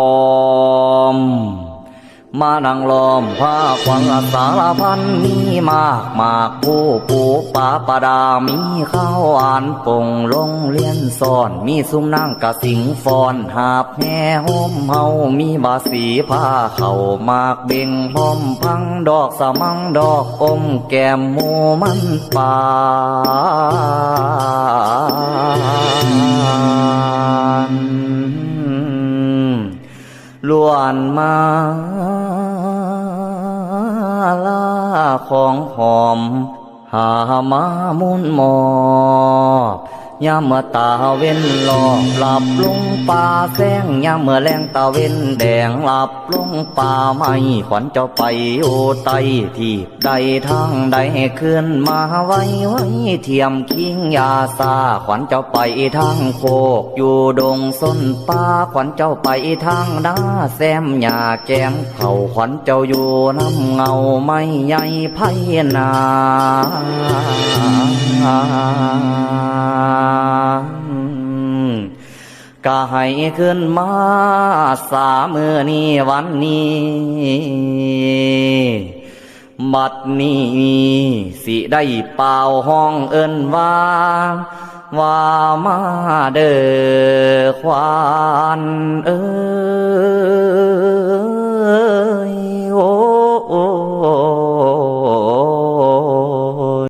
อมมานั่งล้อมผ้าขวัญสารพันมีมากมากผู้ปูป่าประดามีข้าวอ่านปงโรงเรียนสอนมีซุ้มนั่งกะสิงฟอนหาบแห่ห่มเฮามีบาสีผ้าเข่ามากเบ่งพร้อมพังดอกสะมังดอกอมแก้มหมูมันป่านล้วนมาลาของหอมหามามุนหมอบยามเมื่อตาเว้นหลอกหลับลงป่าแสงยามเมื่อแรงตาเว้นแดงหลับลงป่าไม่ขวัญเจ้าไปโอไตที่ใดทางใดขึ้นมาไว้เทียมคิงยาซาขวัญเจ้าไปทางโคกอยู่ดงส้นป่าขวัญเจ้าไปทางนาแซมหญ้าแก้มเขาขวัญเจ้าอยู่น้ำเงาไม่ใหญ่ไพ่นาก็ให้ขึ้นมาสามือนี้วันนี้บัดนี้สิได้เป่าห้องเอิ้นว่ามาเด้อควาน